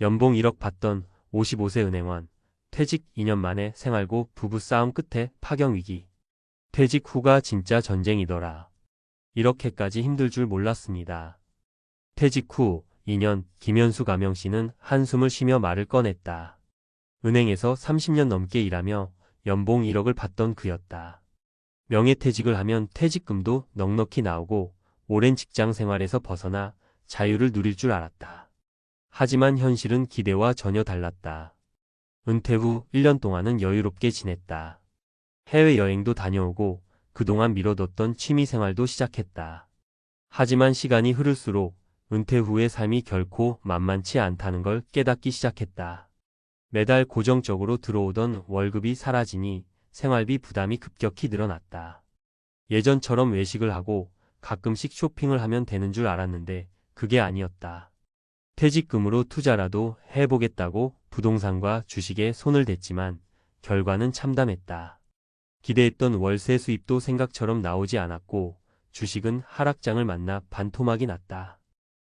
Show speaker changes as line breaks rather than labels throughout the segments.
연봉 1억 받던 55세 은행원, 퇴직 2년 만에 생활고 부부싸움 끝에 파경위기. 퇴직 후가 진짜 전쟁이더라. 이렇게까지 힘들 줄 몰랐습니다. 퇴직 후 2년 김현수 가명씨는 한숨을 쉬며 말을 꺼냈다. 은행에서 30년 넘게 일하며 연봉 1억을 받던 그였다. 명예퇴직을 하면 퇴직금도 넉넉히 나오고 오랜 직장 생활에서 벗어나 자유를 누릴 줄 알았다. 하지만 현실은 기대와 전혀 달랐다. 은퇴 후 1년 동안은 여유롭게 지냈다. 해외여행도 다녀오고 그동안 미뤄뒀던 취미생활도 시작했다. 하지만 시간이 흐를수록 은퇴 후의 삶이 결코 만만치 않다는 걸 깨닫기 시작했다. 매달 고정적으로 들어오던 월급이 사라지니 생활비 부담이 급격히 늘어났다. 예전처럼 외식을 하고 가끔씩 쇼핑을 하면 되는 줄 알았는데 그게 아니었다. 퇴직금으로 투자라도 해보겠다고 부동산과 주식에 손을 댔지만 결과는 참담했다. 기대했던 월세 수입도 생각처럼 나오지 않았고 주식은 하락장을 만나 반토막이 났다.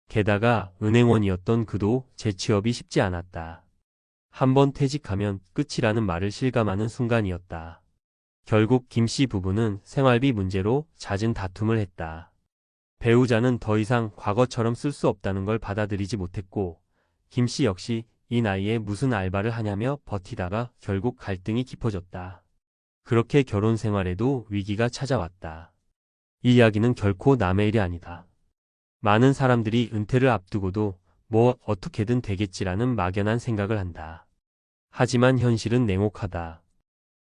게다가 은행원이었던 그도 재취업이 쉽지 않았다. 한번 퇴직하면 끝이라는 말을 실감하는 순간이었다. 결국 김씨 부부는 생활비 문제로 잦은 다툼을 했다. 배우자는 더 이상 과거처럼 쓸 수 없다는 걸 받아들이지 못했고 김씨 역시 이 나이에 무슨 알바를 하냐며 버티다가 결국 갈등이 깊어졌다. 그렇게 결혼 생활에도 위기가 찾아왔다. 이 이야기는 결코 남의 일이 아니다. 많은 사람들이 은퇴를 앞두고도 뭐 어떻게든 되겠지라는 막연한 생각을 한다. 하지만 현실은 냉혹하다.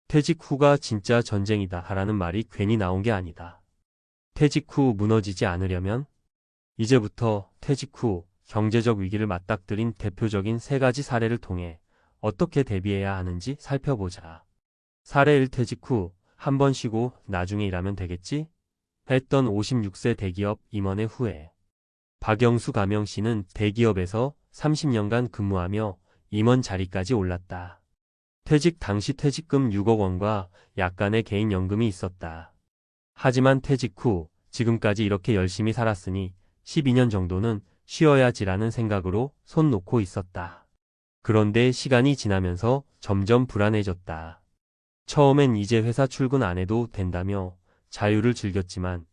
퇴직 후가 진짜 전쟁이다 라는 말이 괜히 나온 게 아니다. 퇴직 후 무너지지 않으려면 이제부터 퇴직 후 경제적 위기를 맞닥뜨린 대표적인 3가지 사례를 통해 어떻게 대비해야 하는지 살펴보자. 사례 1. 퇴직 후 한 번 쉬고 나중에 일하면 되겠지? 했던 56세 대기업 임원의 후회. 박영수 가명씨는 대기업에서 30년간 근무하며 임원 자리까지 올랐다. 퇴직 당시 퇴직금 6억 원과 약간의 개인연금이 있었다. 하지만 퇴직 후 지금까지 이렇게 열심히 살았으니 12년 정도는 쉬어야지라는 생각으로 손 놓고 있었다. 그런데 시간이 지나면서 점점 불안해졌다. 처음엔 이제 회사 출근 안 해도 된다며 자유를 즐겼지만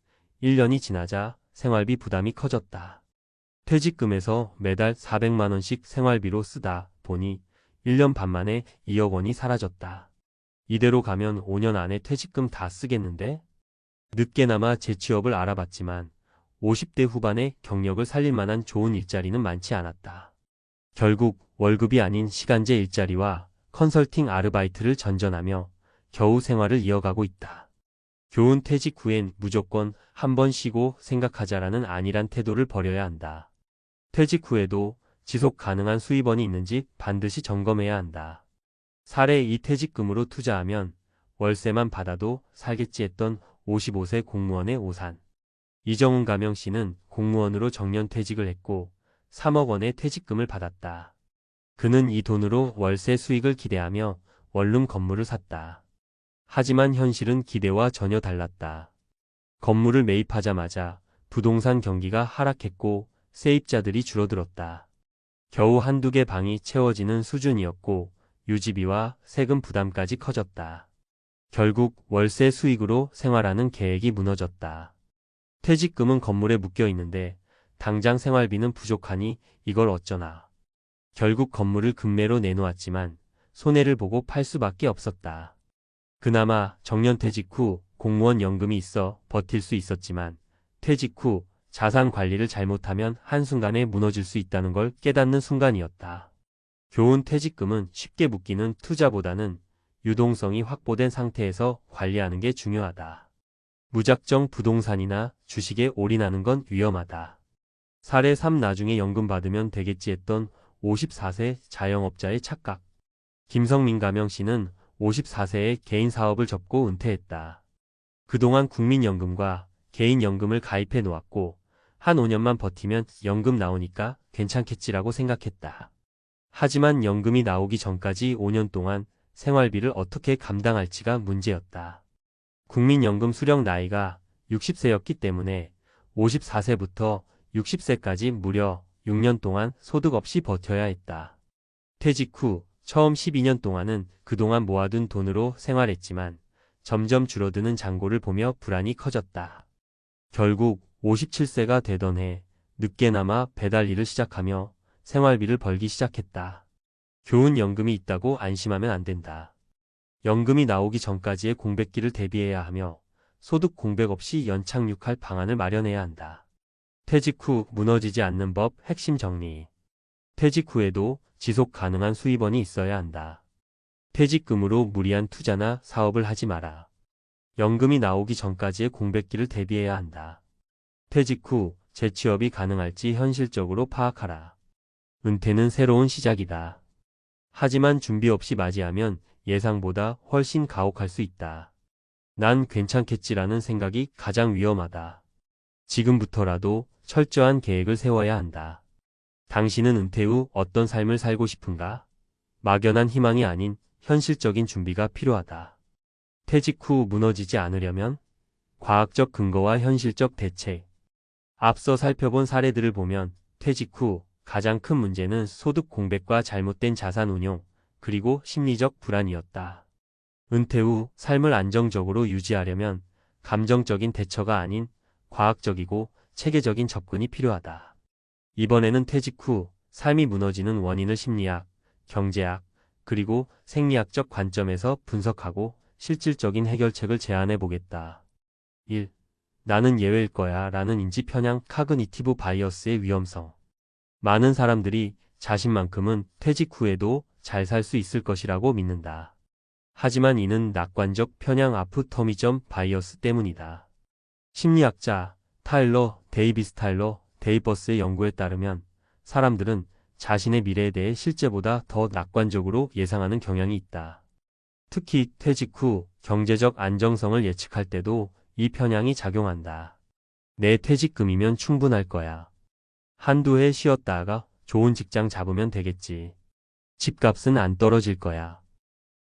1년이 지나자 생활비 부담이 커졌다. 퇴직금에서 매달 400만 원씩 생활비로 쓰다 보니 1년 반 만에 2억 원이 사라졌다. 이대로 가면 5년 안에 퇴직금 다 쓰겠는데? 늦게나마 재취업을 알아봤지만 50대 후반에 경력을 살릴 만한 좋은 일자리는 많지 않았다. 결국 월급이 아닌 시간제 일자리와 컨설팅 아르바이트를 전전하며 겨우 생활을 이어가고 있다. 교훈 퇴직 후엔 무조건 한 번 쉬고 생각하자라는 안일한 태도를 버려야 한다. 퇴직 후에도 지속 가능한 수입원이 있는지 반드시 점검해야 한다. 사례 2. 퇴직금으로 투자하면 월세만 받아도 살겠지 했던 55세 공무원의 오산. 이정훈 가명씨는 공무원으로 정년퇴직을 했고 3억 원의 퇴직금을 받았다. 그는 이 돈으로 월세 수익을 기대하며 원룸 건물을 샀다. 하지만 현실은 기대와 전혀 달랐다. 건물을 매입하자마자 부동산 경기가 하락했고 세입자들이 줄어들었다. 겨우 한두 개 방이 채워지는 수준이었고 유지비와 세금 부담까지 커졌다. 결국 월세 수익으로 생활하는 계획이 무너졌다. 퇴직금은 건물에 묶여 있는데 당장 생활비는 부족하니 이걸 어쩌나. 결국 건물을 급매로 내놓았지만 손해를 보고 팔 수밖에 없었다. 그나마 정년퇴직 후 공무원 연금이 있어 버틸 수 있었지만 퇴직 후 자산 관리를 잘못하면 한순간에 무너질 수 있다는 걸 깨닫는 순간이었다. 교훈 퇴직금은 쉽게 묶이는 투자보다는 유동성이 확보된 상태에서 관리하는 게 중요하다. 무작정 부동산이나 주식에 올인하는 건 위험하다. 사례 3. 나중에 연금 받으면 되겠지 했던 54세 자영업자의 착각. 김성민 가명씨는 54세에 개인 사업을 접고 은퇴했다. 그동안 국민연금과 개인연금을 가입해 놓았고 한 5년만 버티면 연금 나오니까 괜찮겠지라고 생각했다. 하지만 연금이 나오기 전까지 5년 동안 생활비를 어떻게 감당할지가 문제였다. 국민연금 수령 나이가 60세였기 때문에 54세부터 60세까지 무려 6년 동안 소득 없이 버텨야 했다. 퇴직 후 처음 12년 동안은 그동안 모아둔 돈으로 생활했지만 점점 줄어드는 잔고를 보며 불안이 커졌다. 결국 57세가 되던 해 늦게나마 배달 일을 시작하며 생활비를 벌기 시작했다. 교훈연금이 있다고 안심하면 안 된다. 연금이 나오기 전까지의 공백기를 대비해야 하며 소득 공백 없이 연착륙할 방안을 마련해야 한다. 퇴직 후 무너지지 않는 법 핵심 정리. 퇴직 후에도 지속 가능한 수입원이 있어야 한다. 퇴직금으로 무리한 투자나 사업을 하지 마라. 연금이 나오기 전까지의 공백기를 대비해야 한다. 퇴직 후 재취업이 가능할지 현실적으로 파악하라. 은퇴는 새로운 시작이다. 하지만 준비 없이 맞이하면 예상보다 훨씬 가혹할 수 있다. 난 괜찮겠지라는 생각이 가장 위험하다. 지금부터라도 철저한 계획을 세워야 한다. 당신은 은퇴 후 어떤 삶을 살고 싶은가? 막연한 희망이 아닌 현실적인 준비가 필요하다. 퇴직 후 무너지지 않으려면 과학적 근거와 현실적 대책. 앞서 살펴본 사례들을 보면 퇴직 후 가장 큰 문제는 소득 공백과 잘못된 자산 운용, 그리고 심리적 불안이었다. 은퇴 후 삶을 안정적으로 유지하려면 감정적인 대처가 아닌 과학적이고 체계적인 접근이 필요하다. 이번에는 퇴직 후 삶이 무너지는 원인을 심리학, 경제학, 그리고 생리학적 관점에서 분석하고 실질적인 해결책을 제안해 보겠다. 1. 나는 예외일 거야 라는 인지 편향 카그니티브 바이어스의 위험성. 많은 사람들이 자신만큼은 퇴직 후에도 잘 살 수 있을 것이라고 믿는다. 하지만 이는 낙관적 편향 아프터미점 바이어스 때문이다. 심리학자 타일러 데이비스 타일러 데이버스의 연구에 따르면 사람들은 자신의 미래에 대해 실제보다 더 낙관적으로 예상하는 경향이 있다. 특히 퇴직 후 경제적 안정성을 예측할 때도 이 편향이 작용한다. 내 퇴직금이면 충분할 거야. 한두 해 쉬었다가 좋은 직장 잡으면 되겠지. 집값은 안 떨어질 거야.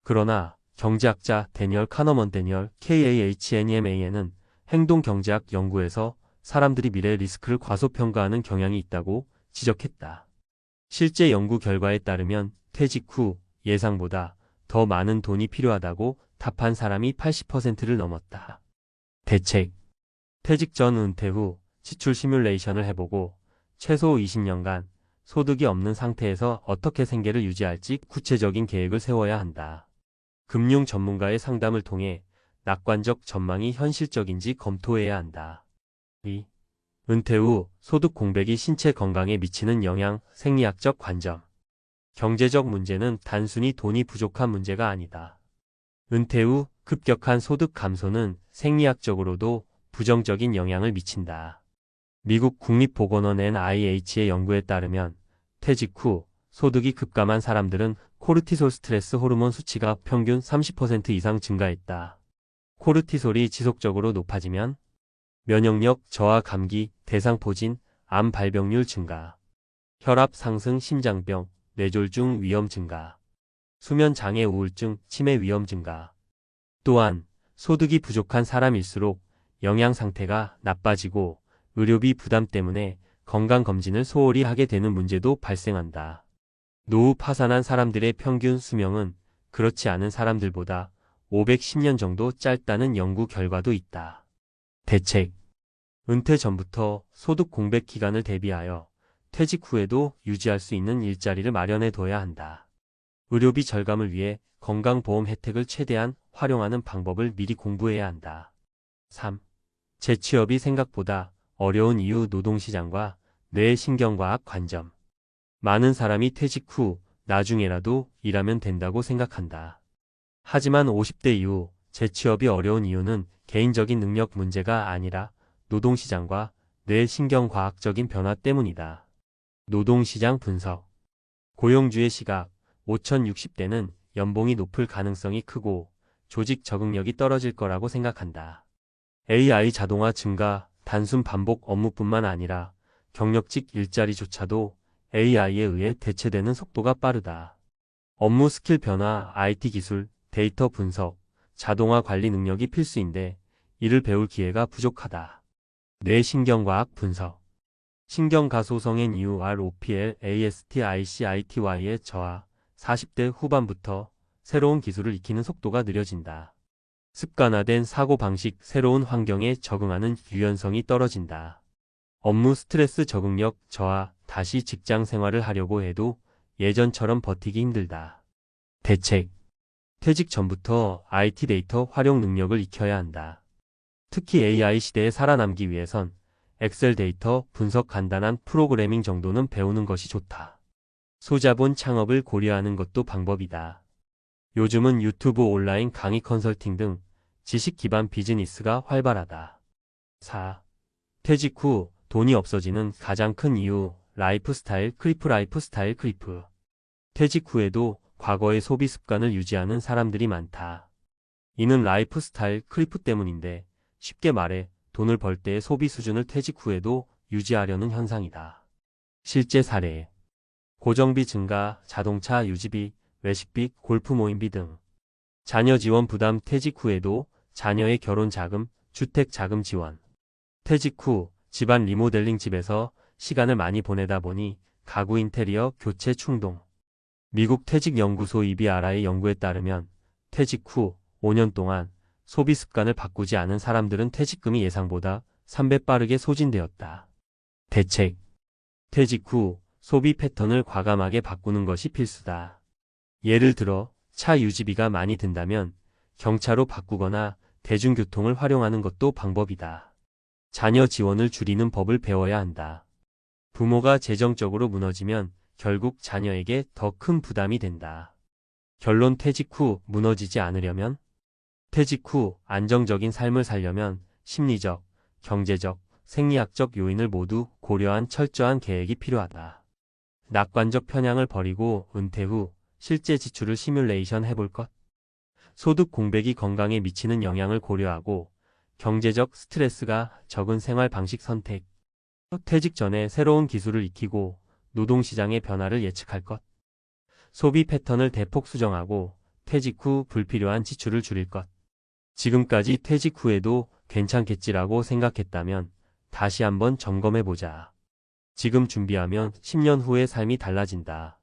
그러나 경제학자 데니얼 카너먼 데니얼 KAHNEMAN은 행동경제학 연구에서 사람들이 미래 리스크를 과소평가하는 경향이 있다고 지적했다. 실제 연구 결과에 따르면 퇴직 후 예상보다 더 많은 돈이 필요하다고 답한 사람이 80%를 넘었다. 대책. 퇴직 전 은퇴 후 지출 시뮬레이션을 해보고 최소 20년간 소득이 없는 상태에서 어떻게 생계를 유지할지 구체적인 계획을 세워야 한다. 금융 전문가의 상담을 통해 낙관적 전망이 현실적인지 검토해야 한다. 2. 은퇴 후 소득 공백이 신체 건강에 미치는 영향, 생리학적 관점. 경제적 문제는 단순히 돈이 부족한 문제가 아니다. 은퇴 후 급격한 소득 감소는 생리학적으로도 부정적인 영향을 미친다. 미국 국립보건원 NIH의 연구에 따르면 퇴직 후 소득이 급감한 사람들은 코르티솔 스트레스 호르몬 수치가 평균 30% 이상 증가했다. 코르티솔이 지속적으로 높아지면 면역력 저하, 감기, 대상포진, 암 발병률 증가, 혈압 상승, 심장병, 뇌졸중 위험 증가, 수면 장애, 우울증, 치매 위험 증가. 또한 소득이 부족한 사람일수록 영양 상태가 나빠지고 의료비 부담 때문에 건강검진을 소홀히 하게 되는 문제도 발생한다. 노후 파산한 사람들의 평균 수명은 그렇지 않은 사람들보다 510년 정도 짧다는 연구 결과도 있다. 대책. 은퇴 전부터 소득 공백 기간을 대비하여 퇴직 후에도 유지할 수 있는 일자리를 마련해 둬야 한다. 의료비 절감을 위해 건강보험 혜택을 최대한 활용하는 방법을 미리 공부해야 한다. 3. 재취업이 생각보다 어려운 이유, 노동시장과 뇌신경과학 관점. 많은 사람이 퇴직 후 나중에라도 일하면 된다고 생각한다. 하지만 50대 이후 재취업이 어려운 이유는 개인적인 능력 문제가 아니라 노동시장과 뇌신경과학적인 변화 때문이다. 노동시장 분석. 고용주의 시각. 5060대는 연봉이 높을 가능성이 크고 조직 적응력이 떨어질 거라고 생각한다. AI 자동화 증가, 단순 반복 업무뿐만 아니라 경력직 일자리조차도 AI에 의해 대체되는 속도가 빠르다. 업무 스킬 변화, IT 기술, 데이터 분석, 자동화 관리 능력이 필수인데 이를 배울 기회가 부족하다. 뇌신경과학 분석. 신경가소성엔 EUROPL, AST, ICITY의 저하, 40대 후반부터 새로운 기술을 익히는 속도가 느려진다. 습관화된 사고방식, 새로운 환경에 적응하는 유연성이 떨어진다. 업무 스트레스 적응력 저하, 다시 직장 생활을 하려고 해도 예전처럼 버티기 힘들다. 대책. 퇴직 전부터 IT 데이터 활용 능력을 익혀야 한다. 특히 AI 시대에 살아남기 위해선 엑셀 데이터 분석 간단한 프로그래밍 정도는 배우는 것이 좋다. 소자본 창업을 고려하는 것도 방법이다. 요즘은 유튜브 온라인 강의 컨설팅 등 지식 기반 비즈니스가 활발하다. 4. 퇴직 후 돈이 없어지는 가장 큰 이유, 라이프스타일 크리프. 퇴직 후에도 과거의 소비 습관을 유지하는 사람들이 많다. 이는 라이프스타일 크리프 때문인데, 쉽게 말해 돈을 벌 때의 소비 수준을 퇴직 후에도 유지하려는 현상이다. 실제 사례. 고정비 증가, 자동차 유지비, 외식비, 골프 모임비 등. 자녀 지원 부담 퇴직 후에도 자녀의 결혼 자금, 주택 자금 지원. 퇴직 후 집안 리모델링 집에서 시간을 많이 보내다 보니 가구 인테리어 교체 충동. 미국 퇴직연구소 EBRI 연구에 따르면 퇴직 후 5년 동안 소비 습관을 바꾸지 않은 사람들은 퇴직금이 예상보다 3배 빠르게 소진되었다. 대책. 퇴직 후 소비 패턴을 과감하게 바꾸는 것이 필수다. 예를 들어 차 유지비가 많이 든다면 경차로 바꾸거나 대중교통을 활용하는 것도 방법이다. 자녀 지원을 줄이는 법을 배워야 한다. 부모가 재정적으로 무너지면 결국 자녀에게 더 큰 부담이 된다. 결론. 퇴직 후 무너지지 않으려면, 퇴직 후 안정적인 삶을 살려면 심리적, 경제적, 생리학적 요인을 모두 고려한 철저한 계획이 필요하다. 낙관적 편향을 버리고 은퇴 후 실제 지출을 시뮬레이션 해볼 것. 소득 공백이 건강에 미치는 영향을 고려하고 경제적 스트레스가 적은 생활 방식 선택. 퇴직 전에 새로운 기술을 익히고 노동시장의 변화를 예측할 것. 소비 패턴을 대폭 수정하고 퇴직 후 불필요한 지출을 줄일 것. 지금까지 퇴직 후에도 괜찮겠지라고 생각했다면 다시 한번 점검해보자. 지금 준비하면 10년 후의 삶이 달라진다.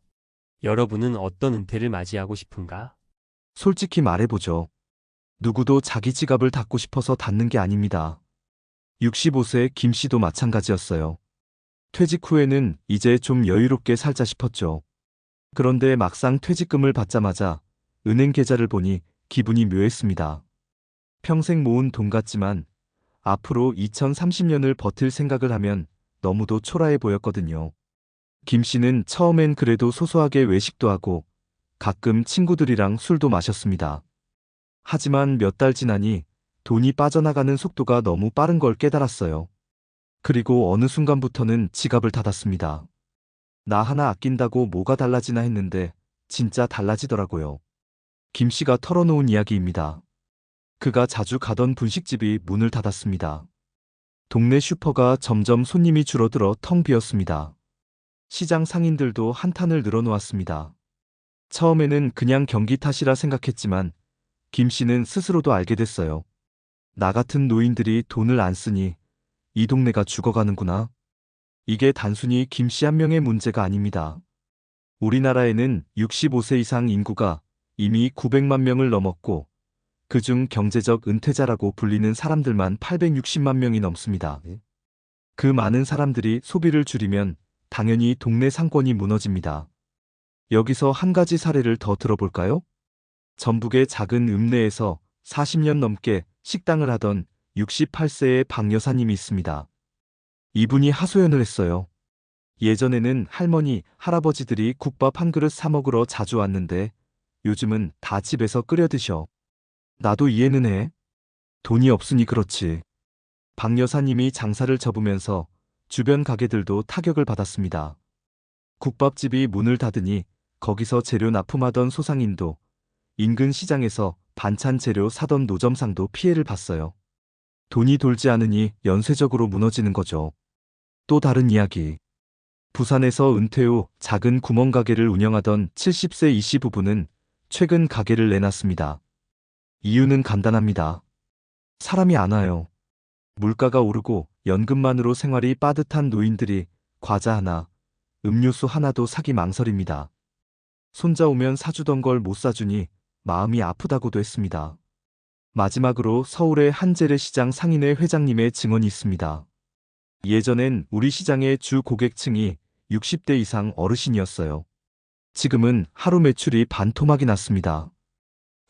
여러분은 어떤 은퇴를 맞이하고 싶은가?
솔직히 말해보죠. 누구도 자기 지갑을 닫고 싶어서 닫는 게 아닙니다. 65세 김 씨도 마찬가지였어요. 퇴직 후에는 이제 좀 여유롭게 살자 싶었죠. 그런데 막상 퇴직금을 받자마자 은행 계좌를 보니 기분이 묘했습니다. 평생 모은 돈 같지만 앞으로 2030년을 버틸 생각을 하면 너무도 초라해 보였거든요. 김 씨는 처음엔 그래도 소소하게 외식도 하고 가끔 친구들이랑 술도 마셨습니다. 하지만 몇 달 지나니 돈이 빠져나가는 속도가 너무 빠른 걸 깨달았어요. 그리고 어느 순간부터는 지갑을 닫았습니다. 나 하나 아낀다고 뭐가 달라지나 했는데 진짜 달라지더라고요. 김 씨가 털어놓은 이야기입니다. 그가 자주 가던 분식집이 문을 닫았습니다. 동네 슈퍼가 점점 손님이 줄어들어 텅 비었습니다. 시장 상인들도 한탄을 늘어놓았습니다. 처음에는 그냥 경기 탓이라 생각했지만 김 씨는 스스로도 알게 됐어요. 나 같은 노인들이 돈을 안 쓰니 이 동네가 죽어가는구나. 이게 단순히 김 씨 한 명의 문제가 아닙니다. 우리나라에는 65세 이상 인구가 이미 900만 명을 넘었고 그중 경제적 은퇴자라고 불리는 사람들만 860만 명이 넘습니다. 그 많은 사람들이 소비를 줄이면 당연히 동네 상권이 무너집니다. 여기서 한 가지 사례를 더 들어볼까요? 전북의 작은 읍내에서 40년 넘게 식당을 하던 68세의 박 여사님이 있습니다. 이분이 하소연을 했어요. 예전에는 할머니, 할아버지들이 국밥 한 그릇 사 먹으러 자주 왔는데 요즘은 다 집에서 끓여 드셔. 나도 이해는 해. 돈이 없으니 그렇지. 박 여사님이 장사를 접으면서 주변 가게들도 타격을 받았습니다. 국밥집이 문을 닫으니 거기서 재료 납품하던 소상인도, 인근 시장에서 반찬 재료 사던 노점상도 피해를 봤어요. 돈이 돌지 않으니 연쇄적으로 무너지는 거죠. 또 다른 이야기. 부산에서 은퇴 후 작은 구멍가게를 운영하던 70세 이씨 부부는 최근 가게를 내놨습니다. 이유는 간단합니다. 사람이 안 와요. 물가가 오르고 연금만으로 생활이 빠듯한 노인들이 과자 하나, 음료수 하나도 사기 망설입니다. 손자 오면 사주던 걸 못 사주니 마음이 아프다고도 했습니다. 마지막으로 서울의 한 재래시장 상인회 회장님의 증언이 있습니다. 예전엔 우리 시장의 주 고객층이 60대 이상 어르신이었어요. 지금은 하루 매출이 반토막이 났습니다.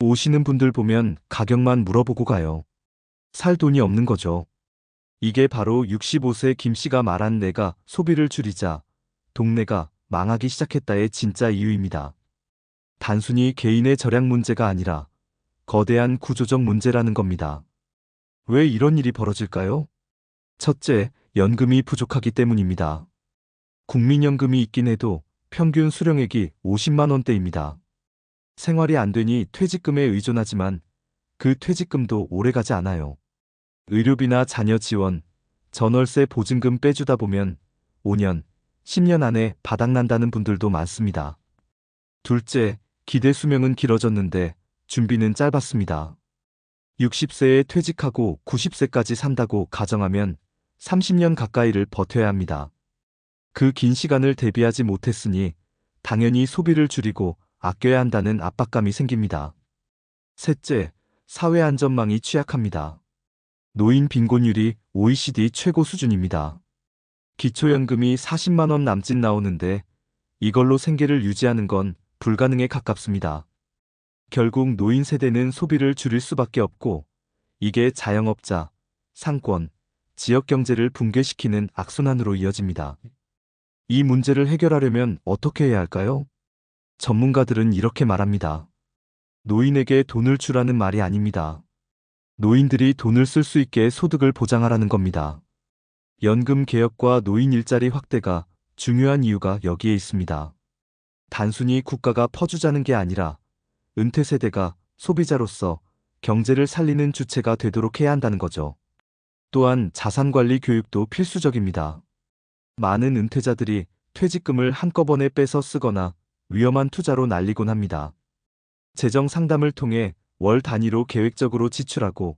오시는 분들 보면 가격만 물어보고 가요. 살 돈이 없는 거죠. 이게 바로 65세 김 씨가 말한 내가 소비를 줄이자 동네가 망하기 시작했다의 진짜 이유입니다. 단순히 개인의 절약 문제가 아니라 거대한 구조적 문제라는 겁니다. 왜 이런 일이 벌어질까요? 첫째, 연금이 부족하기 때문입니다. 국민연금이 있긴 해도 평균 수령액이 50만 원대입니다. 생활이 안 되니 퇴직금에 의존하지만 그 퇴직금도 오래가지 않아요. 의료비나 자녀 지원, 전월세 보증금 빼주다 보면 5년, 10년 안에 바닥난다는 분들도 많습니다. 둘째, 기대 수명은 길어졌는데 준비는 짧았습니다. 60세에 퇴직하고 90세까지 산다고 가정하면 30년 가까이를 버텨야 합니다. 그 긴 시간을 대비하지 못했으니 당연히 소비를 줄이고 아껴야 한다는 압박감이 생깁니다. 셋째, 사회 안전망이 취약합니다. 노인 빈곤율이 OECD 최고 수준입니다. 기초연금이 40만 원 남짓 나오는데 이걸로 생계를 유지하는 건 불가능에 가깝습니다. 결국 노인 세대는 소비를 줄일 수밖에 없고 이게 자영업자, 상권, 지역 경제를 붕괴시키는 악순환으로 이어집니다. 이 문제를 해결하려면 어떻게 해야 할까요? 전문가들은 이렇게 말합니다. 노인에게 돈을 주라는 말이 아닙니다. 노인들이 돈을 쓸 수 있게 소득을 보장하라는 겁니다. 연금 개혁과 노인 일자리 확대가 중요한 이유가 여기에 있습니다. 단순히 국가가 퍼주자는 게 아니라 은퇴 세대가 소비자로서 경제를 살리는 주체가 되도록 해야 한다는 거죠. 또한 자산관리 교육도 필수적입니다. 많은 은퇴자들이 퇴직금을 한꺼번에 빼서 쓰거나 위험한 투자로 날리곤 합니다. 재정 상담을 통해 월 단위로 계획적으로 지출하고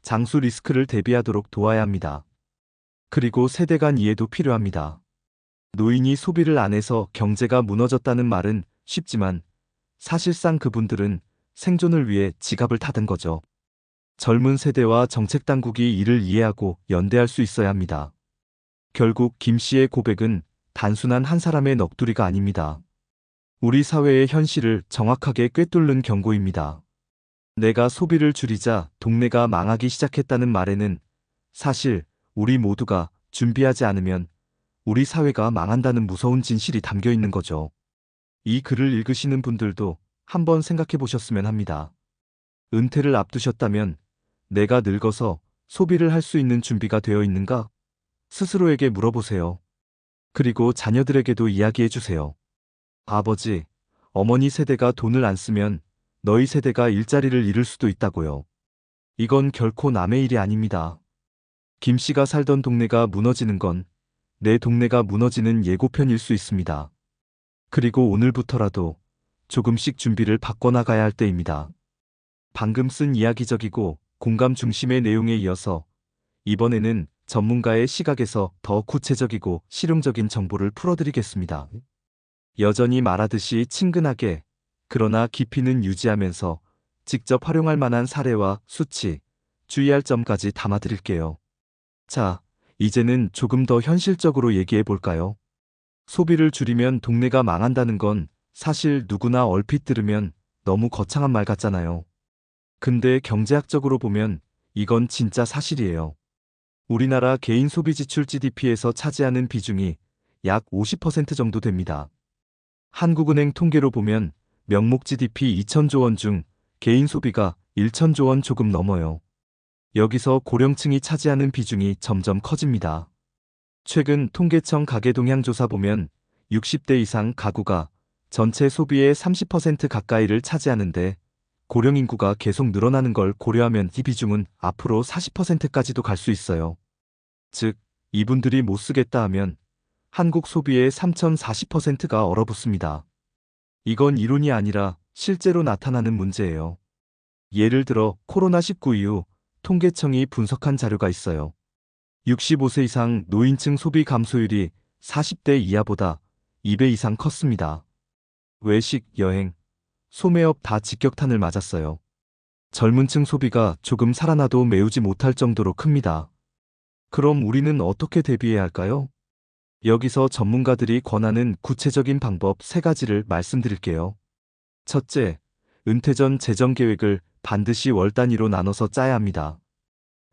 장수 리스크를 대비하도록 도와야 합니다. 그리고 세대 간 이해도 필요합니다. 노인이 소비를 안 해서 경제가 무너졌다는 말은 쉽지만 사실상 그분들은 생존을 위해 지갑을 닫은 거죠. 젊은 세대와 정책당국이 이를 이해하고 연대할 수 있어야 합니다. 결국 김 씨의 고백은 단순한 한 사람의 넋두리가 아닙니다. 우리 사회의 현실을 정확하게 꿰뚫는 경고입니다. 내가 소비를 줄이자 동네가 망하기 시작했다는 말에는 사실 우리 모두가 준비하지 않으면 우리 사회가 망한다는 무서운 진실이 담겨 있는 거죠. 이 글을 읽으시는 분들도 한번 생각해 보셨으면 합니다. 은퇴를 앞두셨다면 내가 늙어서 소비를 할 수 있는 준비가 되어 있는가? 스스로에게 물어보세요. 그리고 자녀들에게도 이야기해 주세요. 아버지, 어머니 세대가 돈을 안 쓰면 너희 세대가 일자리를 잃을 수도 있다고요. 이건 결코 남의 일이 아닙니다. 김 씨가 살던 동네가 무너지는 건 내 동네가 무너지는 예고편일 수 있습니다. 그리고 오늘부터라도 조금씩 준비를 바꿔나가야 할 때입니다. 방금 쓴 이야기적이고 공감 중심의 내용에 이어서 이번에는 전문가의 시각에서 더 구체적이고 실용적인 정보를 풀어드리겠습니다. 여전히 말하듯이 친근하게 그러나 깊이는 유지하면서 직접 활용할 만한 사례와 수치, 주의할 점까지 담아드릴게요. 자, 이제는 조금 더 현실적으로 얘기해 볼까요? 소비를 줄이면 동네가 망한다는 건 사실 누구나 얼핏 들으면 너무 거창한 말 같잖아요. 근데 경제학적으로 보면 이건 진짜 사실이에요. 우리나라 개인 소비 지출 GDP에서 차지하는 비중이 약 50% 정도 됩니다. 한국은행 통계로 보면 명목 GDP 2천조 원 중 개인 소비가 1천조 원 조금 넘어요. 여기서 고령층이 차지하는 비중이 점점 커집니다. 최근 통계청 가계동향조사 보면 60대 이상 가구가 전체 소비의 30% 가까이를 차지하는데 고령 인구가 계속 늘어나는 걸 고려하면 이 비중은 앞으로 40%까지도 갈 수 있어요. 즉, 이분들이 못 쓰겠다 하면 한국 소비의 3040%가 얼어붙습니다. 이건 이론이 아니라 실제로 나타나는 문제예요. 예를 들어 코로나19 이후 통계청이 분석한 자료가 있어요. 65세 이상 노인층 소비 감소율이 40대 이하보다 2배 이상 컸습니다. 외식, 여행, 소매업 다 직격탄을 맞았어요. 젊은 층 소비가 조금 살아나도 메우지 못할 정도로 큽니다. 그럼 우리는 어떻게 대비해야 할까요? 여기서 전문가들이 권하는 구체적인 방법 3가지를 말씀드릴게요. 첫째, 은퇴 전 재정 계획을 반드시 월 단위로 나눠서 짜야 합니다.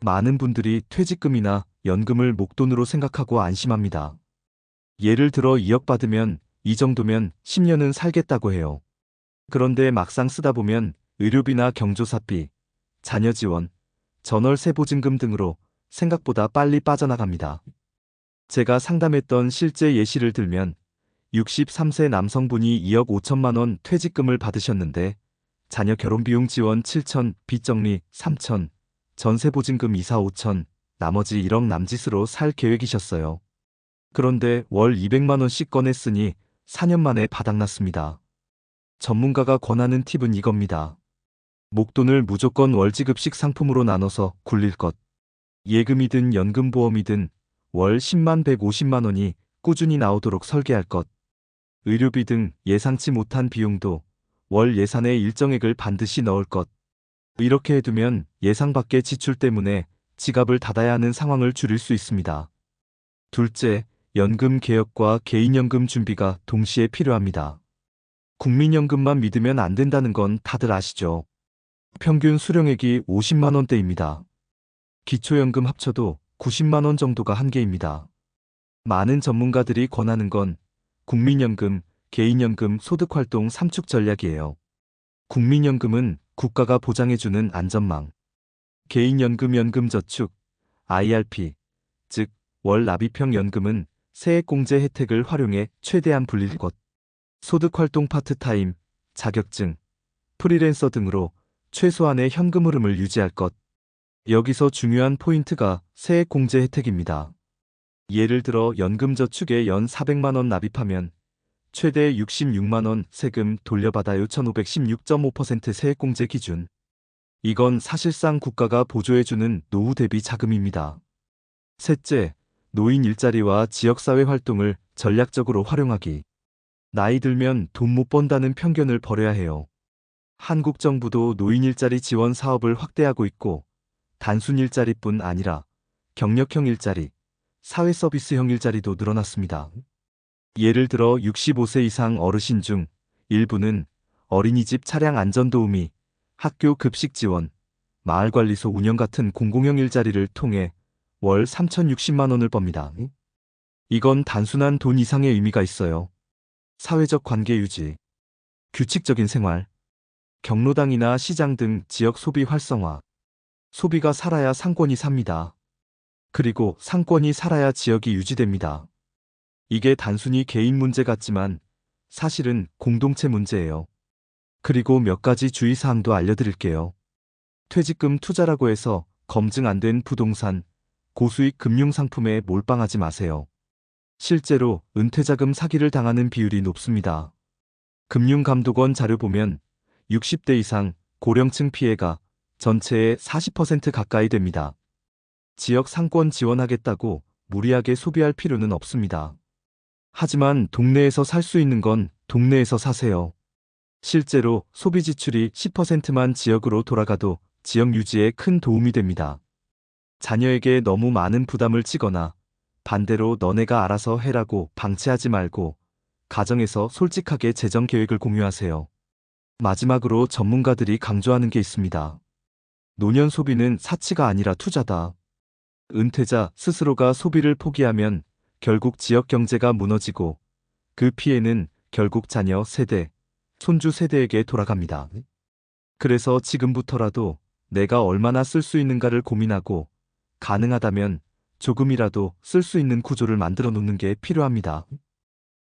많은 분들이 퇴직금이나 연금을 목돈으로 생각하고 안심합니다. 예를 들어 2억 받으면 이 정도면 10년은 살겠다고 해요. 그런데 막상 쓰다 보면 의료비나 경조사비, 자녀 지원, 전월세 보증금 등으로 생각보다 빨리 빠져나갑니다. 제가 상담했던 실제 예시를 들면 63세 남성분이 2억 5천만 원 퇴직금을 받으셨는데 자녀 결혼비용 지원 7천, 빚 정리 3천, 전세 보증금 이사 5천, 나머지 1억 남짓으로 살 계획이셨어요. 그런데 월 200만 원씩 꺼냈으니 4년 만에 바닥났습니다. 전문가가 권하는 팁은 이겁니다. 목돈을 무조건 월지급식 상품으로 나눠서 굴릴 것. 예금이든 연금보험이든 월 10만 150만 원이 꾸준히 나오도록 설계할 것. 의료비 등 예상치 못한 비용도 월 예산에 일정액을 반드시 넣을 것. 이렇게 해두면 예상 밖의 지출 때문에 지갑을 닫아야 하는 상황을 줄일 수 있습니다. 둘째, 연금 개혁과 개인연금 준비가 동시에 필요합니다. 국민연금만 믿으면 안 된다는 건 다들 아시죠? 평균 수령액이 50만 원대입니다. 기초연금 합쳐도 90만 원 정도가 한계입니다. 많은 전문가들이 권하는 건 국민연금, 개인연금, 소득활동 3축 전략이에요. 국민연금은 국가가 보장해주는 안전망. 개인연금, 연금저축, IRP, 즉 월 납입형 연금은 세액공제 혜택을 활용해 최대한 불릴 것. 소득활동 파트타임, 자격증, 프리랜서 등으로 최소한의 현금 흐름을 유지할 것. 여기서 중요한 포인트가 세액공제 혜택입니다. 예를 들어 연금저축에 연 400만 원 납입하면 최대 66만 원 세금 돌려받아요. 1516.5% 세액공제 기준. 이건 사실상 국가가 보조해주는 노후 대비 자금입니다. 셋째, 노인 일자리와 지역사회 활동을 전략적으로 활용하기. 나이 들면 돈 못 번다는 편견을 버려야 해요. 한국 정부도 노인 일자리 지원 사업을 확대하고 있고 단순 일자리뿐 아니라 경력형 일자리, 사회 서비스형 일자리도 늘어났습니다. 예를 들어 65세 이상 어르신 중 일부는 어린이집 차량 안전도우미, 학교 급식 지원, 마을관리소 운영 같은 공공형 일자리를 통해 월 3,060만 원을 법니다. 이건 단순한 돈 이상의 의미가 있어요. 사회적 관계 유지, 규칙적인 생활, 경로당이나 시장 등 지역 소비 활성화. 소비가 살아야 상권이 삽니다. 그리고 상권이 살아야 지역이 유지됩니다. 이게 단순히 개인 문제 같지만 사실은 공동체 문제예요. 그리고 몇 가지 주의사항도 알려드릴게요. 퇴직금 투자라고 해서 검증 안 된 부동산, 고수익 금융상품에 몰빵하지 마세요. 실제로 은퇴자금 사기를 당하는 비율이 높습니다. 금융감독원 자료 보면 60대 이상 고령층 피해가 전체의 40% 가까이 됩니다. 지역 상권 지원하겠다고 무리하게 소비할 필요는 없습니다. 하지만 동네에서 살 수 있는 건 동네에서 사세요. 실제로 소비 지출이 10%만 지역으로 돌아가도 지역 유지에 큰 도움이 됩니다. 자녀에게 너무 많은 부담을 지거나 반대로 너네가 알아서 해라고 방치하지 말고 가정에서 솔직하게 재정 계획을 공유하세요. 마지막으로 전문가들이 강조하는 게 있습니다. 노년 소비는 사치가 아니라 투자다. 은퇴자 스스로가 소비를 포기하면 결국 지역 경제가 무너지고 그 피해는 결국 자녀 세대, 손주 세대에게 돌아갑니다. 그래서 지금부터라도 내가 얼마나 쓸 수 있는가를 고민하고 가능하다면 조금이라도 쓸 수 있는 구조를 만들어 놓는 게 필요합니다.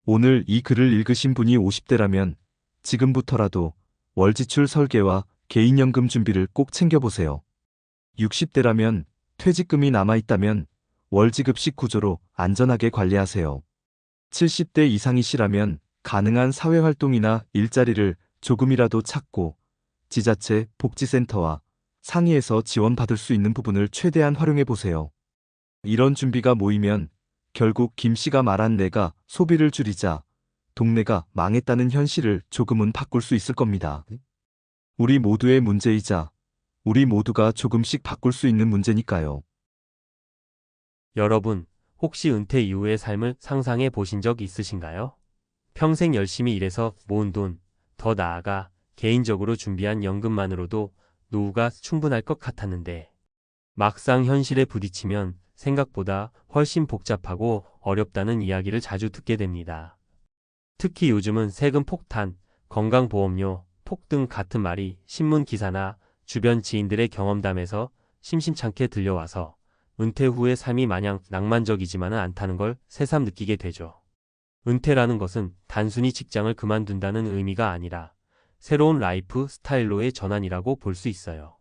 오늘 이 글을 읽으신 분이 50대라면 지금부터라도 월지출 설계와 개인연금 준비를 꼭 챙겨보세요. 60대라면 퇴직금이 남아있다면 월지급식 구조로 안전하게 관리하세요. 70대 이상이시라면 가능한 사회활동이나 일자리를 조금이라도 찾고 지자체, 복지센터와 상의해서 지원받을 수 있는 부분을 최대한 활용해보세요. 이런 준비가 모이면 결국 김 씨가 말한 내가 소비를 줄이자, 동네가 망했다는 현실을 조금은 바꿀 수 있을 겁니다. 우리 모두의 문제이자 우리 모두가 조금씩 바꿀 수 있는 문제니까요.
여러분, 혹시 은퇴 이후의 삶을 상상해 보신 적 있으신가요? 평생 열심히 일해서 모은 돈, 더 나아가 개인적으로 준비한 연금만으로도 노후가 충분할 것 같았는데, 막상 현실에 부딪히면 생각보다 훨씬 복잡하고 어렵다는 이야기를 자주 듣게 됩니다. 특히 요즘은 세금 폭탄, 건강보험료, 폭등 같은 말이 신문 기사나 주변 지인들의 경험담에서 심심찮게 들려와서 은퇴 후의 삶이 마냥 낭만적이지만은 않다는 걸 새삼 느끼게 되죠. 은퇴라는 것은 단순히 직장을 그만둔다는 의미가 아니라 새로운 라이프 스타일로의 전환이라고 볼 수 있어요.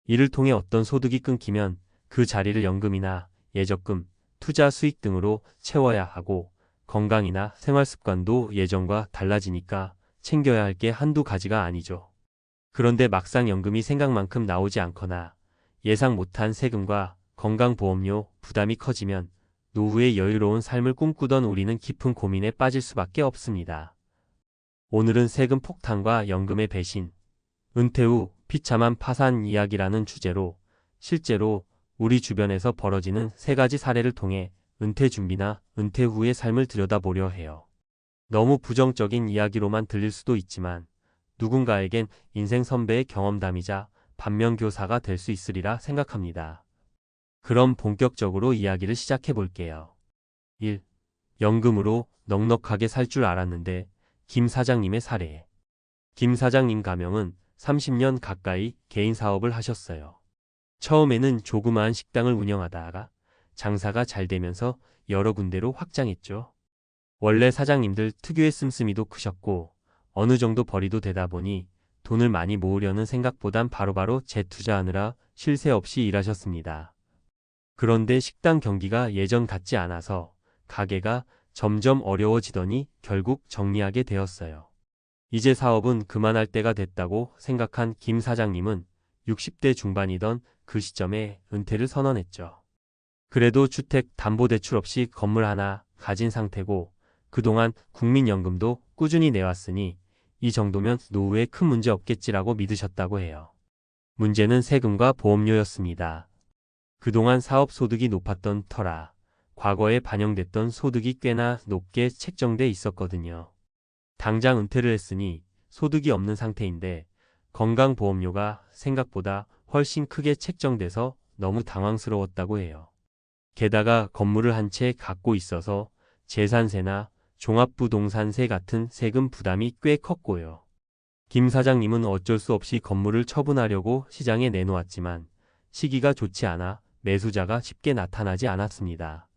이를 통해 어떤 소득이 끊기면 그 자리를 연금이나 예적금, 투자 수익 등으로 채워야 하고, 건강이나 생활 습관도 예전과 달라지니까 챙겨야 할 게 한두 가지가 아니죠. 그런데 막상 연금이 생각만큼 나오지 않거나 예상 못한 세금과 건강보험료 부담이 커지면 노후의 여유로운 삶을 꿈꾸던 우리는 깊은 고민에 빠질 수밖에 없습니다. 오늘은 세금 폭탄과 연금의 배신, 은퇴 후 비참한 파산 이야기라는 주제로 실제로 우리 주변에서 벌어지는 세 가지 사례를 통해 은퇴 준비나 은퇴 후의 삶을 들여다보려 해요. 너무 부정적인 이야기로만 들릴 수도 있지만 누군가에겐 인생 선배의 경험담이자 반면교사가 될 수 있으리라 생각합니다. 그럼 본격적으로 이야기를 시작해 볼게요. 1. 연금으로 넉넉하게 살 줄 알았는데 김 사장님의 사례. 김 사장님 가명은 30년 가까이 개인 사업을 하셨어요. 처음에는 조그마한 식당을 운영하다가 장사가 잘 되면서 여러 군데로 확장했죠. 원래 사장님들 특유의 씀씀이도 크셨고 어느 정도 벌이도 되다 보니 돈을 많이 모으려는 생각보단 바로바로 재투자하느라 쉴 새 없이 일하셨습니다. 그런데 식당 경기가 예전 같지 않아서 가게가 점점 어려워지더니 결국 정리하게 되었어요. 이제 사업은 그만할 때가 됐다고 생각한 김 사장님은 60대 중반이던 그 시점에 은퇴를 선언했죠. 그래도 주택담보대출 없이 건물 하나 가진 상태고 그동안 국민연금도 꾸준히 내왔으니 이 정도면 노후에 큰 문제 없겠지라고 믿으셨다고 해요. 문제는 세금과 보험료였습니다. 그동안 사업 소득이 높았던 터라 과거에 반영됐던 소득이 꽤나 높게 책정돼 있었거든요. 당장 은퇴를 했으니 소득이 없는 상태인데 건강보험료가 생각보다 훨씬 크게 책정돼서 너무 당황스러웠다고 해요. 게다가 건물을 한 채 갖고 있어서 재산세나 종합부동산세 같은 세금 부담이 꽤 컸고요. 김 사장님은 어쩔 수 없이 건물을 처분하려고 시장에 내놓았지만 시기가 좋지 않아 매수자가 쉽게 나타나지 않았습니다.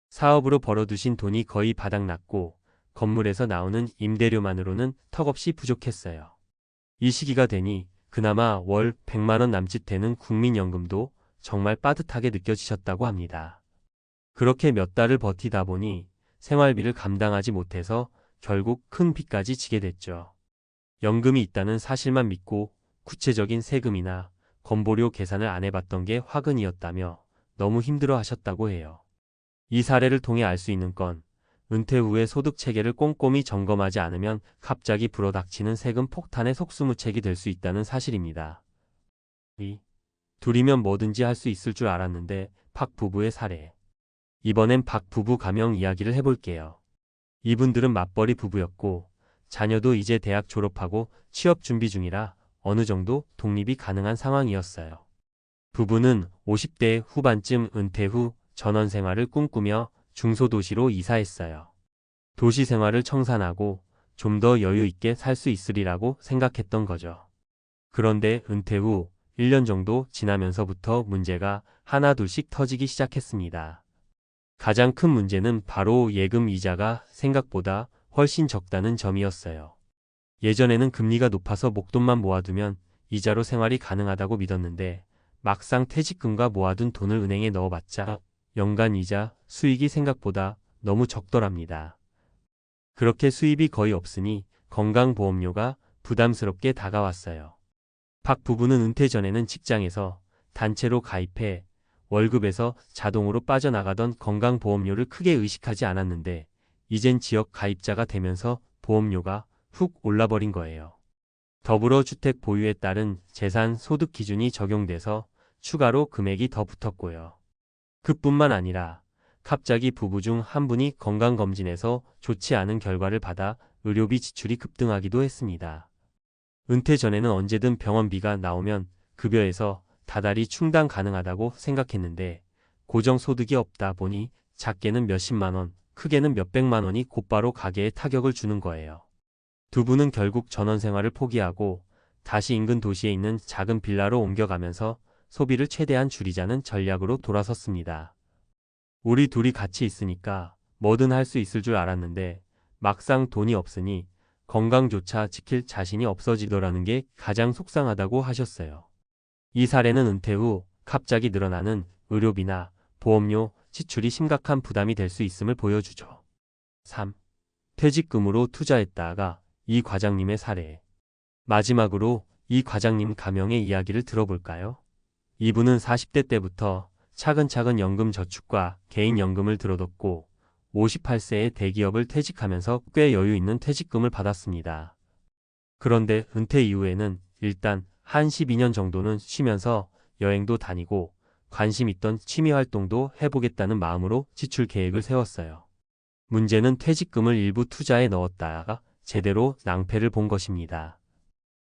사업으로 벌어두신 돈이 거의 바닥났고 건물에서 나오는 임대료만으로는 턱없이 부족했어요. 이 시기가 되니 그나마 월 100만 원 남짓 되는 국민연금도 정말 빠듯하게 느껴지셨다고 합니다. 그렇게 몇 달을 버티다 보니 생활비를 감당하지 못해서 결국 큰 빚까지 지게 됐죠. 연금이 있다는 사실만 믿고 구체적인 세금이나 건보료 계산을 안 해봤던 게 화근이었다며 너무 힘들어 하셨다고 해요. 이 사례를 통해 알 수 있는 건 은퇴 후에 소득 체계를 꼼꼼히 점검하지 않으면 갑자기 불어닥치는 세금 폭탄의 속수무책이 될 수 있다는 사실입니다. 2. 둘이면 뭐든지 할 수 있을 줄 알았는데 박 부부의 사례. 이번엔 박 부부 가명 이야기를 해볼게요. 이분들은 맞벌이 부부였고 자녀도 이제 대학 졸업하고 취업 준비 중이라 어느 정도 독립이 가능한 상황이었어요. 부부는 50대 후반쯤 은퇴 후 전원 생활을 꿈꾸며 중소도시로 이사했어요. 도시 생활을 청산하고 좀 더 여유 있게 살 수 있으리라고 생각했던 거죠. 그런데 은퇴 후 1년 정도 지나면서부터 문제가 하나둘씩 터지기 시작했습니다. 가장 큰 문제는 바로 예금 이자가 생각보다 훨씬 적다는 점이었어요. 예전에는 금리가 높아서 목돈만 모아두면 이자로 생활이 가능하다고 믿었는데 막상 퇴직금과 모아둔 돈을 은행에 넣어봤자 연간 이자 수익이 생각보다 너무 적더랍니다. 그렇게 수입이 거의 없으니 건강보험료가 부담스럽게 다가왔어요. 박 부부는 은퇴 전에는 직장에서 단체로 가입해 월급에서 자동으로 빠져나가던 건강보험료를 크게 의식하지 않았는데 이젠 지역 가입자가 되면서 보험료가 훅 올라버린 거예요. 더불어 주택 보유에 따른 재산 소득 기준이 적용돼서 추가로 금액이 더 붙었고요. 그뿐만 아니라 갑자기 부부 중 한 분이 건강검진에서 좋지 않은 결과를 받아 의료비 지출이 급등하기도 했습니다. 은퇴 전에는 언제든 병원비가 나오면 급여에서 다달이 충당 가능하다고 생각했는데 고정소득이 없다 보니 작게는 몇십만 원, 크게는 몇백만 원이 곧바로 가게에 타격을 주는 거예요. 두 분은 결국 전원 생활을 포기하고 다시 인근 도시에 있는 작은 빌라로 옮겨가면서 소비를 최대한 줄이자는 전략으로 돌아섰습니다. 우리 둘이 같이 있으니까 뭐든 할 수 있을 줄 알았는데 막상 돈이 없으니 건강조차 지킬 자신이 없어지더라는 게 가장 속상하다고 하셨어요. 이 사례는 은퇴 후 갑자기 늘어나는 의료비나 보험료 지출이 심각한 부담이 될 수 있음을 보여주죠. 3. 퇴직금으로 투자했다가 이 과장님의 사례. 마지막으로 이 과장님 가명의 이야기를 들어볼까요? 이분은 40대 때부터 차근차근 연금 저축과 개인연금을 들어뒀고 58세에 대기업을 퇴직하면서 꽤 여유 있는 퇴직금을 받았습니다. 그런데 은퇴 이후에는 일단 한 12년 정도는 쉬면서 여행도 다니고 관심 있던 취미 활동도 해보겠다는 마음으로 지출 계획을 세웠어요. 문제는 퇴직금을 일부 투자에 넣었다가 제대로 낭패를 본 것입니다.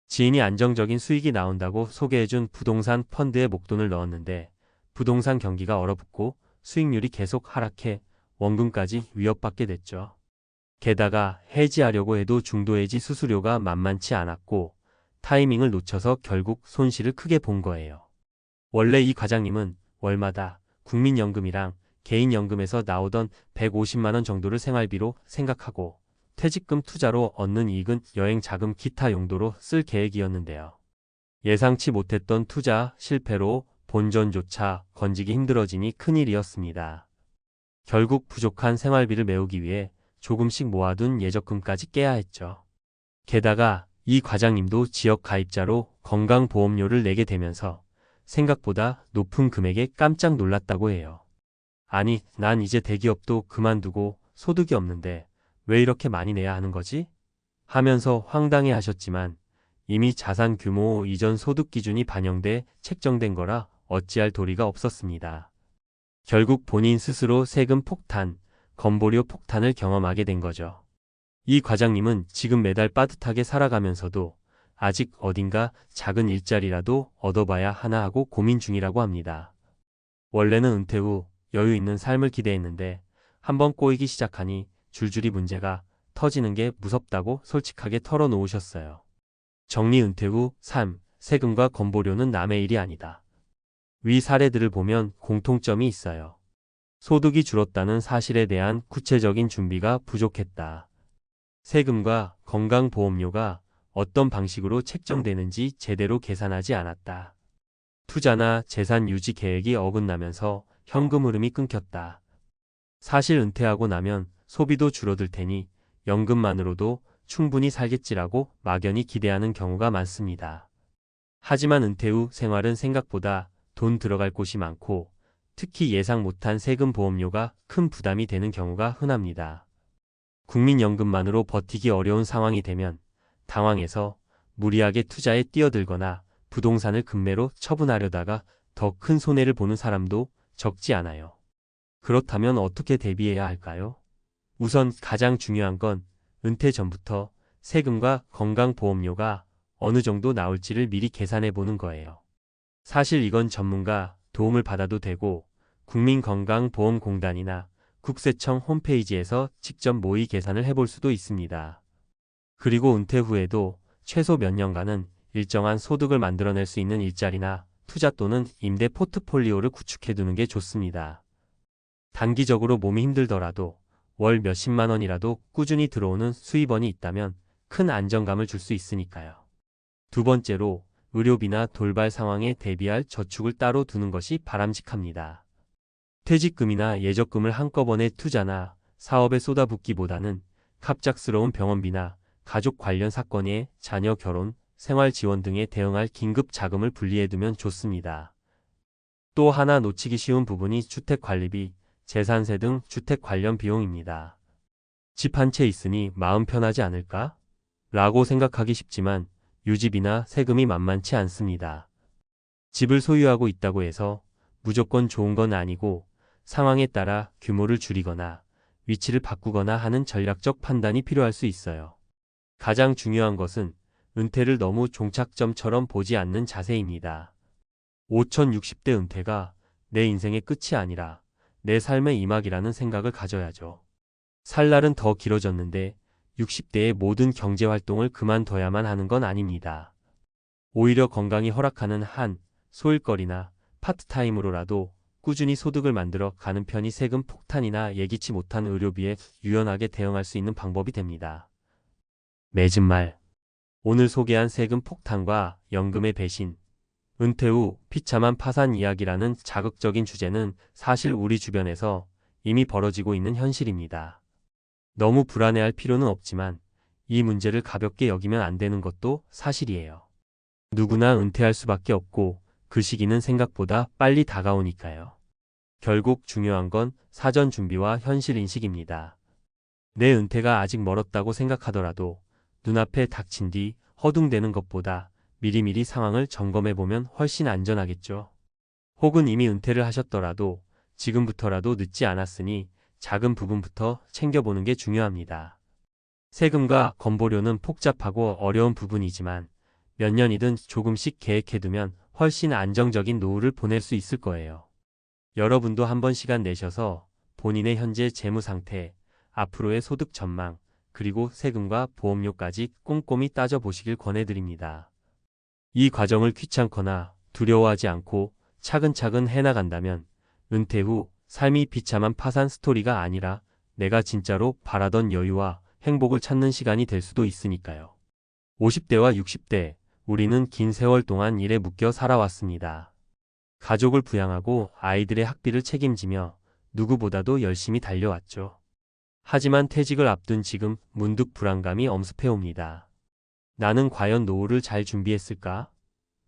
지인이 안정적인 수익이 나온다고 소개해준 부동산 펀드에 목돈을 넣었는데 부동산 경기가 얼어붙고 수익률이 계속 하락해 원금까지 위협받게 됐죠. 게다가 해지하려고 해도 중도해지 수수료가 만만치 않았고 타이밍을 놓쳐서 결국 손실을 크게 본 거예요. 원래 이 과장님은 월마다 국민연금이랑 개인연금에서 나오던 150만 원 정도를 생활비로 생각하고 퇴직금 투자로 얻는 이익은 여행 자금 기타 용도로 쓸 계획이었는데요. 예상치 못했던 투자 실패로 본전조차 건지기 힘들어지니 큰일이었습니다. 결국 부족한 생활비를 메우기 위해 조금씩 모아둔 예적금까지 깨야 했죠. 게다가 이 과장님도 지역 가입자로 건강보험료를 내게 되면서 생각보다 높은 금액에 깜짝 놀랐다고 해요. 아니, 난 이제 대기업도 그만두고 소득이 없는데 왜 이렇게 많이 내야 하는 거지? 하면서 황당해 하셨지만 이미 자산 규모 이전 소득 기준이 반영돼 책정된 거라 어찌할 도리가 없었습니다. 결국 본인 스스로 세금 폭탄, 건보료 폭탄을 경험하게 된 거죠. 이 과장님은 지금 매달 빠듯하게 살아가면서도 아직 어딘가 작은 일자리라도 얻어봐야 하나 하고 고민 중이라고 합니다. 원래는 은퇴 후 여유 있는 삶을 기대했는데 한번 꼬이기 시작하니 줄줄이 문제가 터지는 게 무섭다고 솔직하게 털어놓으셨어요. 정리 은퇴 후 삶, 세금과 건보료는 남의 일이 아니다. 위 사례들을 보면 공통점이 있어요. 소득이 줄었다는 사실에 대한 구체적인 준비가 부족했다. 세금과 건강보험료가 어떤 방식으로 책정되는지 제대로 계산하지 않았다. 투자나 재산 유지 계획이 어긋나면서 현금 흐름이 끊겼다. 사실 은퇴하고 나면 소비도 줄어들 테니 연금만으로도 충분히 살겠지라고 막연히 기대하는 경우가 많습니다. 하지만 은퇴 후 생활은 생각보다 돈 들어갈 곳이 많고 특히 예상 못한 세금 보험료가 큰 부담이 되는 경우가 흔합니다. 국민연금만으로 버티기 어려운 상황이 되면 당황해서 무리하게 투자에 뛰어들거나 부동산을 급매로 처분하려다가 더 큰 손해를 보는 사람도 적지 않아요. 그렇다면 어떻게 대비해야 할까요? 우선 가장 중요한 건 은퇴 전부터 세금과 건강보험료가 어느 정도 나올지를 미리 계산해 보는 거예요. 사실 이건 전문가 도움을 받아도 되고 국민건강보험공단이나 국세청 홈페이지에서 직접 모의 계산을 해볼 수도 있습니다. 그리고 은퇴 후에도 최소 몇 년간은 일정한 소득을 만들어낼 수 있는 일자리나 투자 또는 임대 포트폴리오를 구축해두는 게 좋습니다. 단기적으로 몸이 힘들더라도 월 몇십만 원이라도 꾸준히 들어오는 수입원이 있다면 큰 안정감을 줄 수 있으니까요. 두 번째로 의료비나 돌발 상황에 대비할 저축을 따로 두는 것이 바람직합니다. 퇴직금이나 예적금을 한꺼번에 투자나 사업에 쏟아붓기보다는 갑작스러운 병원비나 가족 관련 사건에 자녀 결혼, 생활 지원 등에 대응할 긴급 자금을 분리해두면 좋습니다. 또 하나 놓치기 쉬운 부분이 주택관리비, 재산세 등 주택 관련 비용입니다. 집 한 채 있으니 마음 편하지 않을까? 라고 생각하기 쉽지만 유지비나 세금이 만만치 않습니다. 집을 소유하고 있다고 해서 무조건 좋은 건 아니고 상황에 따라 규모를 줄이거나 위치를 바꾸거나 하는 전략적 판단이 필요할 수 있어요. 가장 중요한 것은 은퇴를 너무 종착점처럼 보지 않는 자세입니다. 5060대 은퇴가 내 인생의 끝이 아니라 내 삶의 이막이라는 생각을 가져야죠. 살 날은 더 길어졌는데 60대의 모든 경제활동을 그만둬야만 하는 건 아닙니다. 오히려 건강이 허락하는 한 소일거리나 파트타임으로라도 꾸준히 소득을 만들어 가는 편이 세금 폭탄이나 예기치 못한 의료비에 유연하게 대응할 수 있는 방법이 됩니다. 맺은 말. 오늘 소개한 세금 폭탄과 연금의 배신, 은퇴 후 비참한 파산 이야기라는 자극적인 주제는 사실 우리 주변에서 이미 벌어지고 있는 현실입니다. 너무 불안해할 필요는 없지만 이 문제를 가볍게 여기면 안 되는 것도 사실이에요. 누구나 은퇴할 수밖에 없고 그 시기는 생각보다 빨리 다가오니까요. 결국 중요한 건 사전 준비와 현실 인식입니다. 내 은퇴가 아직 멀었다고 생각하더라도 눈앞에 닥친 뒤 허둥대는 것보다 미리미리 상황을 점검해보면 훨씬 안전하겠죠. 혹은 이미 은퇴를 하셨더라도 지금부터라도 늦지 않았으니 작은 부분부터 챙겨보는 게 중요합니다. 세금과 건보료는 복잡하고 어려운 부분이지만 몇 년이든 조금씩 계획해두면 훨씬 안정적인 노후를 보낼 수 있을 거예요. 여러분도 한번 시간 내셔서 본인의 현재 재무 상태, 앞으로의 소득 전망, 그리고 세금과 보험료까지 꼼꼼히 따져보시길 권해드립니다. 이 과정을 귀찮거나 두려워하지 않고 차근차근 해나간다면 은퇴 후 삶이 비참한 파산 스토리가 아니라 내가 진짜로 바라던 여유와 행복을 찾는 시간이 될 수도 있으니까요. 50대와 60대, 우리는 긴 세월 동안 일에 묶여 살아왔습니다. 가족을 부양하고 아이들의 학비를 책임지며 누구보다도 열심히 달려왔죠. 하지만 퇴직을 앞둔 지금 문득 불안감이 엄습해옵니다. 나는 과연 노후를 잘 준비했을까?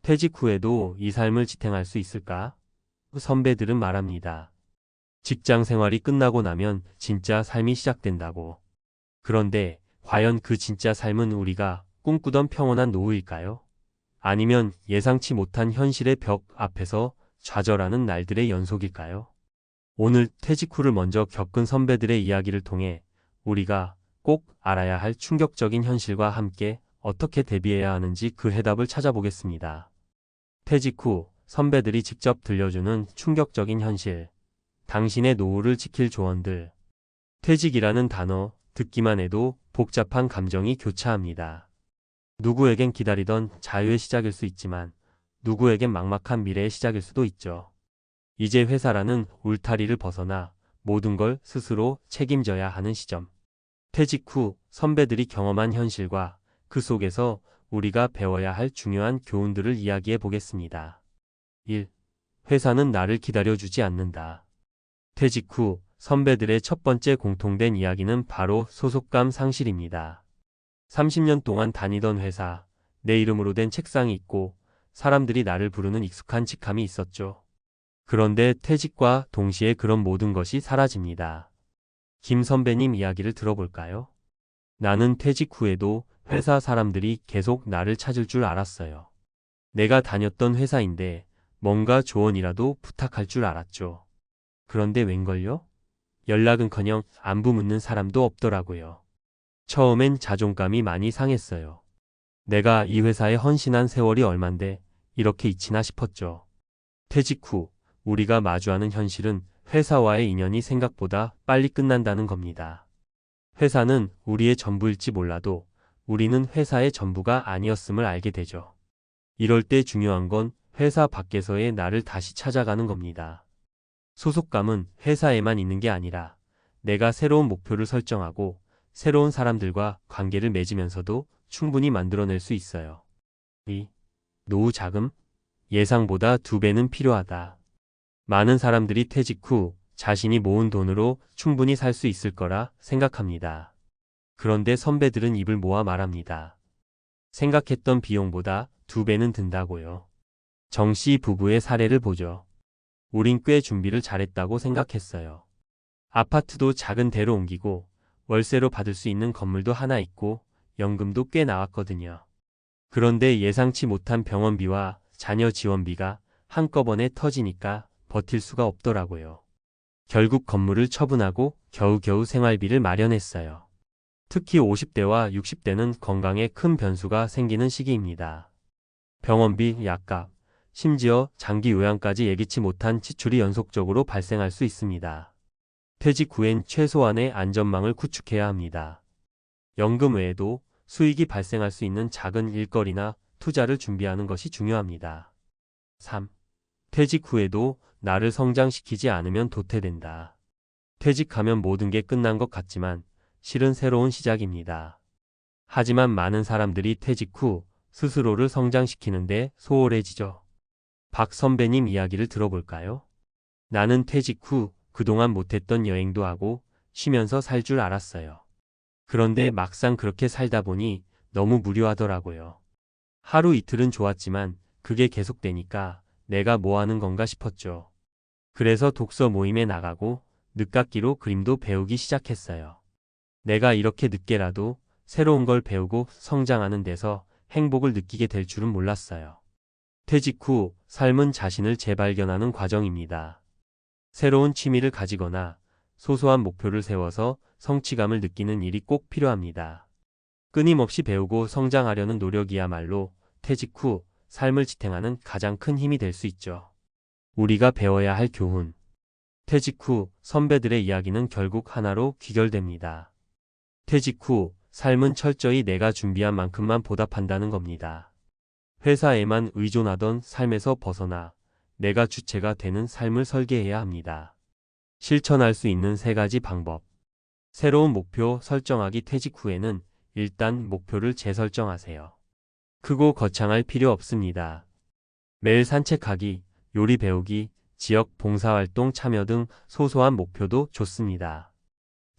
퇴직 후에도 이 삶을 지탱할 수 있을까? 선배들은 말합니다. 직장 생활이 끝나고 나면 진짜 삶이 시작된다고. 그런데 과연 그 진짜 삶은 우리가 꿈꾸던 평온한 노후일까요? 아니면 예상치 못한 현실의 벽 앞에서 좌절하는 날들의 연속일까요? 오늘 퇴직 후를 먼저 겪은 선배들의 이야기를 통해 우리가 꼭 알아야 할 충격적인 현실과 함께 어떻게 대비해야 하는지 그 해답을 찾아보겠습니다. 퇴직 후 선배들이 직접 들려주는 충격적인 현실. 당신의 노후를 지킬 조언들. 퇴직이라는 단어 듣기만 해도 복잡한 감정이 교차합니다. 누구에겐 기다리던 자유의 시작일 수 있지만 누구에겐 막막한 미래의 시작일 수도 있죠. 이제 회사라는 울타리를 벗어나 모든 걸 스스로 책임져야 하는 시점. 퇴직 후 선배들이 경험한 현실과 그 속에서 우리가 배워야 할 중요한 교훈들을 이야기해 보겠습니다. 1. 회사는 나를 기다려주지 않는다. 퇴직 후 선배들의 첫 번째 공통된 이야기는 바로 소속감 상실입니다. 30년 동안 다니던 회사, 내 이름으로 된 책상이 있고 사람들이 나를 부르는 익숙한 직함이 있었죠. 그런데 퇴직과 동시에 그런 모든 것이 사라집니다. 김 선배님 이야기를 들어볼까요? 나는 퇴직 후에도 회사 사람들이 계속 나를 찾을 줄 알았어요. 내가 다녔던 회사인데 뭔가 조언이라도 부탁할 줄 알았죠. 그런데 웬걸요? 연락은커녕 안부 묻는 사람도 없더라고요. 처음엔 자존감이 많이 상했어요. 내가 이 회사에 헌신한 세월이 얼만데 이렇게 잊히나 싶었죠. 퇴직 후 우리가 마주하는 현실은 회사와의 인연이 생각보다 빨리 끝난다는 겁니다. 회사는 우리의 전부일지 몰라도 우리는 회사의 전부가 아니었음을 알게 되죠. 이럴 때 중요한 건 회사 밖에서의 나를 다시 찾아가는 겁니다. 소속감은 회사에만 있는 게 아니라 내가 새로운 목표를 설정하고 새로운 사람들과 관계를 맺으면서도 충분히 만들어낼 수 있어요. 2. 노후 자금? 예상보다 2배는 필요하다. 많은 사람들이 퇴직 후 자신이 모은 돈으로 충분히 살 수 있을 거라 생각합니다. 그런데 선배들은 입을 모아 말합니다. 생각했던 비용보다 2배는 든다고요. 정씨 부부의 사례를 보죠. 우린 꽤 준비를 잘했다고 생각했어요. 아파트도 작은 데로 옮기고 월세로 받을 수 있는 건물도 하나 있고 연금도 꽤 나왔거든요. 그런데 예상치 못한 병원비와 자녀 지원비가 한꺼번에 터지니까 버틸 수가 없더라고요. 결국 건물을 처분하고 겨우겨우 생활비를 마련했어요. 특히 50대와 60대는 건강에 큰 변수가 생기는 시기입니다. 병원비, 약값, 심지어 장기 요양까지 예기치 못한 지출이 연속적으로 발생할 수 있습니다. 퇴직 후엔 최소한의 안전망을 구축해야 합니다. 연금 외에도 수익이 발생할 수 있는 작은 일거리나 투자를 준비하는 것이 중요합니다. 3. 퇴직 후에도 나를 성장시키지 않으면 도태된다. 퇴직하면 모든 게 끝난 것 같지만 실은 새로운 시작입니다. 하지만 많은 사람들이 퇴직 후 스스로를 성장시키는데 소홀해지죠. 박 선배님 이야기를 들어볼까요? 나는 퇴직 후 그동안 못했던 여행도 하고 쉬면서 살 줄 알았어요. 그런데 막상 그렇게 살다 보니 너무 무료하더라고요. 하루 이틀은 좋았지만 그게 계속되니까 내가 뭐 하는 건가 싶었죠. 그래서 독서 모임에 나가고 늦깎이로 그림도 배우기 시작했어요. 내가 이렇게 늦게라도 새로운 걸 배우고 성장하는 데서 행복을 느끼게 될 줄은 몰랐어요. 퇴직 후 삶은 자신을 재발견하는 과정입니다. 새로운 취미를 가지거나 소소한 목표를 세워서 성취감을 느끼는 일이 꼭 필요합니다. 끊임없이 배우고 성장하려는 노력이야말로 퇴직 후 삶을 지탱하는 가장 큰 힘이 될 수 있죠. 우리가 배워야 할 교훈. 퇴직 후 선배들의 이야기는 결국 하나로 귀결됩니다. 퇴직 후 삶은 철저히 내가 준비한 만큼만 보답한다는 겁니다. 회사에만 의존하던 삶에서 벗어나 내가 주체가 되는 삶을 설계해야 합니다. 실천할 수 있는 3가지 방법. 새로운 목표 설정하기. 퇴직 후에는 일단 목표를 재설정하세요. 크고 거창할 필요 없습니다. 매일 산책하기, 요리 배우기, 지역 봉사활동 참여 등 소소한 목표도 좋습니다.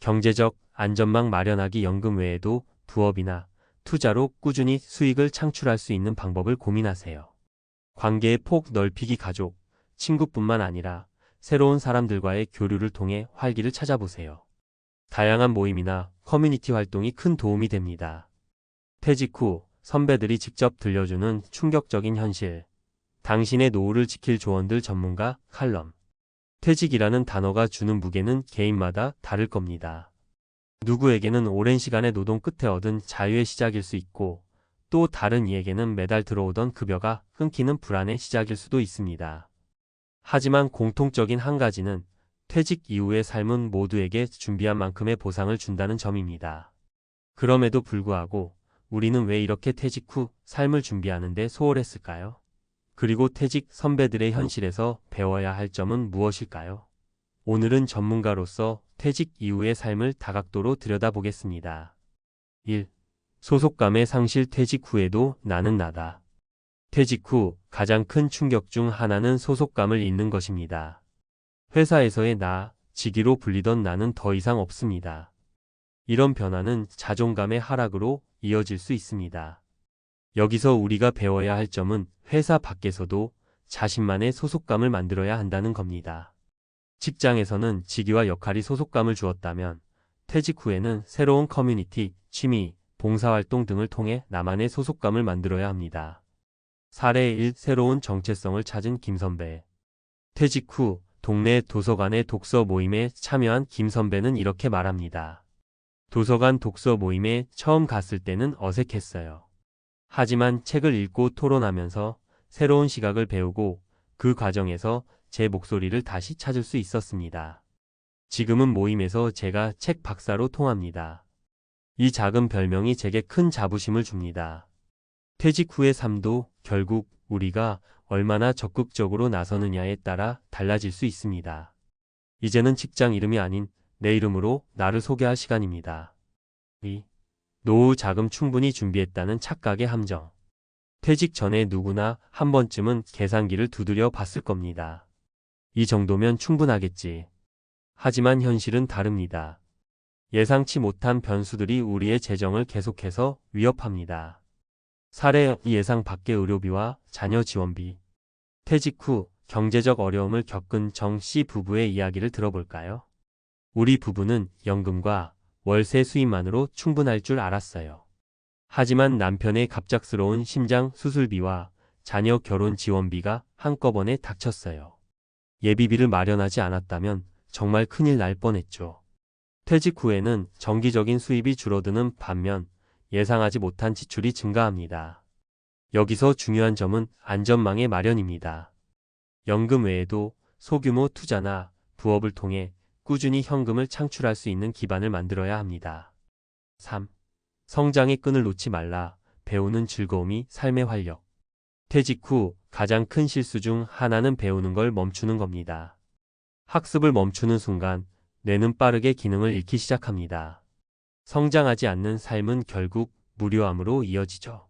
경제적 안전망 마련하기. 연금 외에도 부업이나 투자로 꾸준히 수익을 창출할 수 있는 방법을 고민하세요. 관계의 폭 넓히기. 가족, 친구뿐만 아니라 새로운 사람들과의 교류를 통해 활기를 찾아보세요. 다양한 모임이나 커뮤니티 활동이 큰 도움이 됩니다. 퇴직 후 선배들이 직접 들려주는 충격적인 현실. 당신의 노후를 지킬 조언들. 전문가 칼럼. 퇴직이라는 단어가 주는 무게는 개인마다 다를 겁니다. 누구에게는 오랜 시간의 노동 끝에 얻은 자유의 시작일 수 있고, 또 다른 이에게는 매달 들어오던 급여가 끊기는 불안의 시작일 수도 있습니다. 하지만 공통적인 한 가지는 퇴직 이후의 삶은 모두에게 준비한 만큼의 보상을 준다는 점입니다. 그럼에도 불구하고 우리는 왜 이렇게 퇴직 후 삶을 준비하는데 소홀했을까요? 그리고 퇴직 선배들의 현실에서 배워야 할 점은 무엇일까요? 오늘은 전문가로서 퇴직 이후의 삶을 다각도로 들여다보겠습니다. 1. 소속감의 상실. 퇴직 후에도 나는 나다. 퇴직 후 가장 큰 충격 중 하나는 소속감을 잃는 것입니다. 회사에서의 나, 직위로 불리던 나는 더 이상 없습니다. 이런 변화는 자존감의 하락으로 이어질 수 있습니다. 여기서 우리가 배워야 할 점은 회사 밖에서도 자신만의 소속감을 만들어야 한다는 겁니다. 직장에서는 직위와 역할이 소속감을 주었다면 퇴직 후에는 새로운 커뮤니티, 취미, 봉사활동 등을 통해 나만의 소속감을 만들어야 합니다. 사례 1. 새로운 정체성을 찾은 김선배. 퇴직 후 동네 도서관의 독서 모임에 참여한 김선배는 이렇게 말합니다. 도서관 독서 모임에 처음 갔을 때는 어색했어요. 하지만 책을 읽고 토론하면서 새로운 시각을 배우고 그 과정에서 제 목소리를 다시 찾을 수 있었습니다. 지금은 모임에서 제가 책 박사로 통합니다. 이 작은 별명이 제게 큰 자부심을 줍니다. 퇴직 후의 삶도 결국 우리가 얼마나 적극적으로 나서느냐에 따라 달라질 수 있습니다. 이제는 직장 이름이 아닌 내 이름으로 나를 소개할 시간입니다. 2. 노후 자금 충분히 준비했다는 착각의 함정. 퇴직 전에 누구나 한 번쯤은 계산기를 두드려 봤을 겁니다. 이 정도면 충분하겠지. 하지만 현실은 다릅니다. 예상치 못한 변수들이 우리의 재정을 계속해서 위협합니다. 사례 예상 밖의 의료비와 자녀 지원비. 퇴직 후 경제적 어려움을 겪은 정 씨 부부의 이야기를 들어볼까요? 우리 부부는 연금과 월세 수입만으로 충분할 줄 알았어요. 하지만 남편의 갑작스러운 심장 수술비와 자녀 결혼 지원비가 한꺼번에 닥쳤어요. 예비비를 마련하지 않았다면 정말 큰일 날 뻔했죠. 퇴직 후에는 정기적인 수입이 줄어드는 반면 예상하지 못한 지출이 증가합니다. 여기서 중요한 점은 안전망의 마련입니다. 연금 외에도 소규모 투자나 부업을 통해 꾸준히 현금을 창출할 수 있는 기반을 만들어야 합니다. 3. 성장의 끈을 놓지 말라. 배우는 즐거움이 삶의 활력. 퇴직 후 가장 큰 실수 중 하나는 배우는 걸 멈추는 겁니다. 학습을 멈추는 순간 뇌는 빠르게 기능을 잃기 시작합니다. 성장하지 않는 삶은 결국 무료함으로 이어지죠.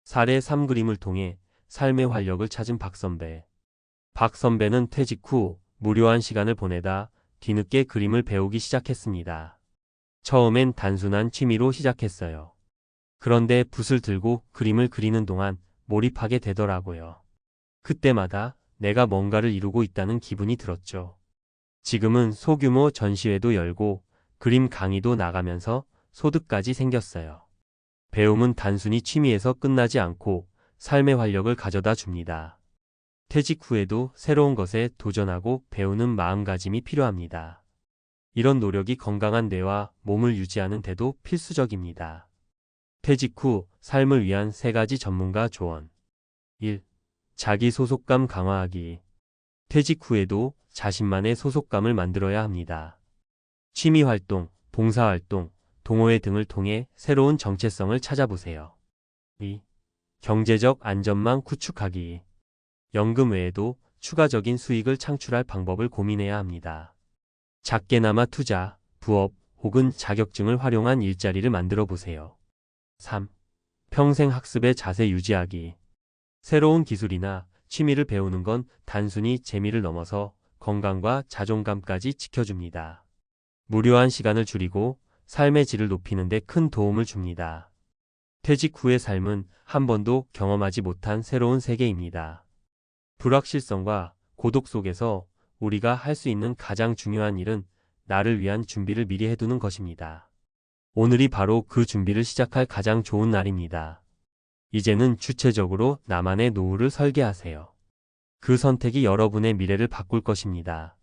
사례 3 그림을 통해 삶의 활력을 찾은 박선배. 박선배는 퇴직 후 무료한 시간을 보내다 뒤늦게 그림을 배우기 시작했습니다. 처음엔 단순한 취미로 시작했어요. 그런데 붓을 들고 그림을 그리는 동안 몰입하게 되더라고요. 그때마다 내가 뭔가를 이루고 있다는 기분이 들었죠. 지금은 소규모 전시회도 열고 그림 강의도 나가면서 소득까지 생겼어요. 배움은 단순히 취미에서 끝나지 않고 삶의 활력을 가져다 줍니다. 퇴직 후에도 새로운 것에 도전하고 배우는 마음가짐이 필요합니다. 이런 노력이 건강한 뇌와 몸을 유지하는 데도 필수적입니다. 퇴직 후 삶을 위한 3가지 전문가 조언. 1. 자기 소속감 강화하기. 퇴직 후에도 자신만의 소속감을 만들어야 합니다. 취미 활동, 봉사 활동, 동호회 등을 통해 새로운 정체성을 찾아보세요. 2. 경제적 안전망 구축하기. 연금 외에도 추가적인 수익을 창출할 방법을 고민해야 합니다. 작게나마 투자, 부업 혹은 자격증을 활용한 일자리를 만들어 보세요. 3. 평생 학습의 자세 유지하기. 새로운 기술이나 취미를 배우는 건 단순히 재미를 넘어서 건강과 자존감까지 지켜줍니다. 무료한 시간을 줄이고 삶의 질을 높이는 데 큰 도움을 줍니다. 퇴직 후의 삶은 한 번도 경험하지 못한 새로운 세계입니다. 불확실성과 고독 속에서 우리가 할 수 있는 가장 중요한 일은 나를 위한 준비를 미리 해두는 것입니다. 오늘이 바로 그 준비를 시작할 가장 좋은 날입니다. 이제는 주체적으로 나만의 노후를 설계하세요. 그 선택이 여러분의 미래를 바꿀 것입니다.